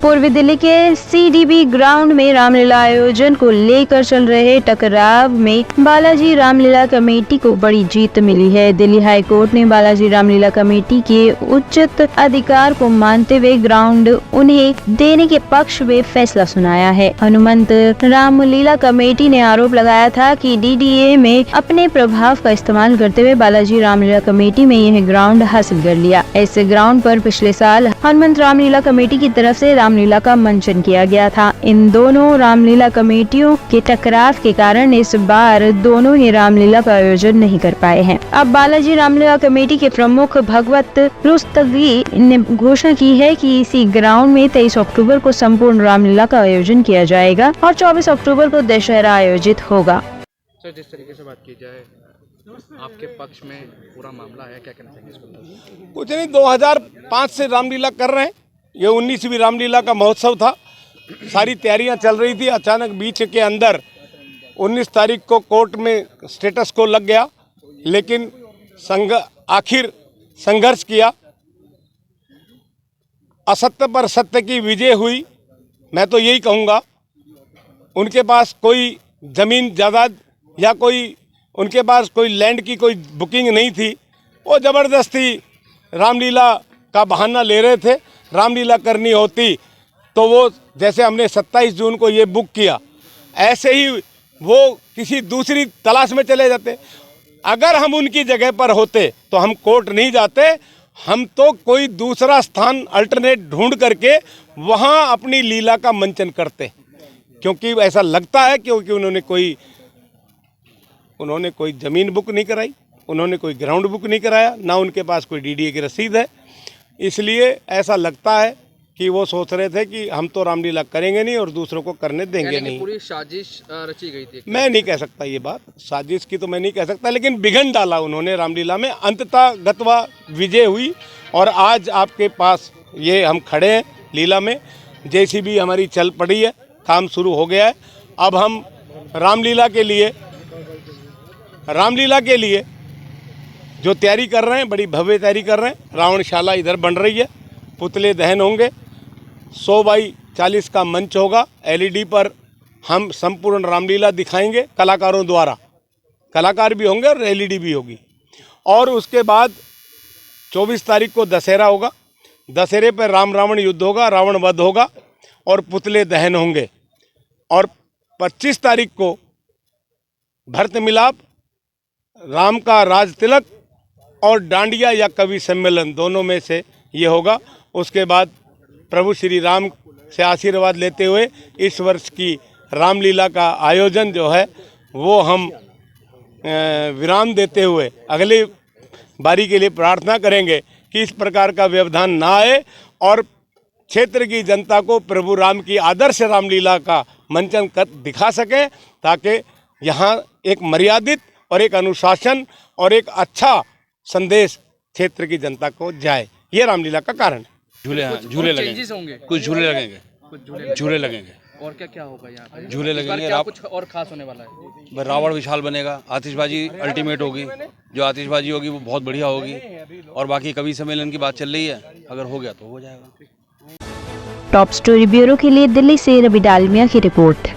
पूर्वी दिल्ली के CDB ground में रामलीला आयोजन को लेकर चल रहे टकराव में बालाजी रामलीला कमेटी को बड़ी जीत मिली है। दिल्ली हाई कोर्ट ने बालाजी रामलीला कमेटी के उचित अधिकार को मानते हुए ग्राउंड उन्हें देने के पक्ष में फैसला सुनाया है। हनुमंत रामलीला कमेटी ने आरोप लगाया था कि DDA में अपने प्रभाव का इस्तेमाल करते हुए बालाजी रामलीला कमेटी में यह ग्राउंड हासिल कर लिया। इस ग्राउंड पर पिछले साल हनुमंत रामलीला कमेटी की तरफ से रामलीला का मंचन किया गया था। इन दोनों रामलीला कमेटियों के टकराव के कारण इस बार दोनों ही रामलीला का आयोजन नहीं कर पाए हैं। अब बालाजी रामलीला कमेटी के प्रमुख भगवत रुस्तगी ने घोषणा की है कि इसी ग्राउंड में 23 अक्टूबर को संपूर्ण रामलीला का आयोजन किया जाएगा और 24 अक्टूबर को दशहरा आयोजित होगा। सर, जिस तरीके से बात की जाए, आपके पक्ष में पूरा मामला है, क्या कहना चाहेंगे इसको? कुछ नहीं, 2005 से रामलीला कर रहे हैं। ये 19वीं रामलीला का महोत्सव था। सारी तैयारियां चल रही थी। अचानक बीच के अंदर 19 तारीख को कोर्ट में स्टेटस को लग गया, लेकिन आखिर संघर्ष किया। असत्य पर सत्य की विजय हुई। मैं तो यही कहूँगा, उनके पास कोई ज़मीन जायदाद या उनके पास कोई लैंड की कोई बुकिंग नहीं थी। वो ज़बरदस्ती रामलीला का बहाना ले रहे थे। रामलीला करनी होती तो वो, जैसे हमने 27 जून को ये बुक किया, ऐसे ही वो किसी दूसरी तलाश में चले जाते। अगर हम उनकी जगह पर होते तो हम कोर्ट नहीं जाते, हम तो कोई दूसरा स्थान अल्टरनेट ढूंढ करके वहाँ अपनी लीला का मंचन करते। क्योंकि ऐसा लगता है क्योंकि उन्होंने कोई ज़मीन बुक नहीं कराई, उन्होंने कोई ग्राउंड बुक नहीं कराया, ना उनके पास कोई DDA की रसीद है। इसलिए ऐसा लगता है कि वो सोच रहे थे कि हम तो रामलीला करेंगे नहीं और दूसरों को करने देंगे नहीं। पूरी साजिश रची गई थी। मैं नहीं कह सकता ये बात, साजिश की तो मैं नहीं कह सकता, लेकिन बिघन डाला उन्होंने रामलीला में। अंततः गतवा विजय हुई और आज आपके पास ये हम खड़े हैं लीला में। JCB हमारी चल पड़ी है, काम शुरू हो गया है। अब हम रामलीला के लिए जो तैयारी कर रहे हैं, बड़ी भव्य तैयारी कर रहे हैं। रावणशाला इधर बन रही है, पुतले दहन होंगे, 100 बाई 40 का मंच होगा। LED पर हम संपूर्ण रामलीला दिखाएंगे कलाकारों द्वारा। कलाकार भी होंगे और LED भी होगी। और उसके बाद 24 तारीख को दशहरा होगा। दशहरे पर राम रावण युद्ध होगा, रावण वध होगा और पुतले दहन होंगे। और 25 तारीख को भरत मिलाप, राम का राज तिलक और डांडिया या कवि सम्मेलन, दोनों में से ये होगा। उसके बाद प्रभु श्री राम से आशीर्वाद लेते हुए इस वर्ष की रामलीला का आयोजन जो है वो हम विराम देते हुए अगली बारी के लिए प्रार्थना करेंगे कि इस प्रकार का व्यवधान ना आए और क्षेत्र की जनता को प्रभु राम की आदर्श रामलीला का मंचन कर दिखा सके, ताकि यहाँ एक मर्यादित और एक अनुशासन और एक अच्छा संदेश क्षेत्र की जनता को जाए। ये रामलीला का कारण है। झूले लगेंगे, कुछ झूले लगेंगे और क्या होगा यहाँ पे? झूले लगेंगे। क्या कुछ और खास होने वाला है? रावण विशाल बनेगा, आतिशबाजी अल्टीमेट होगी। जो आतिशबाजी होगी वो बहुत बढ़िया होगी। और बाकी कवि सम्मेलन की बात चल रही है, अगर हो गया तो हो जाएगा। टॉप स्टोरी ब्यूरो के लिए दिल्ली से रवि डालमिया की रिपोर्ट।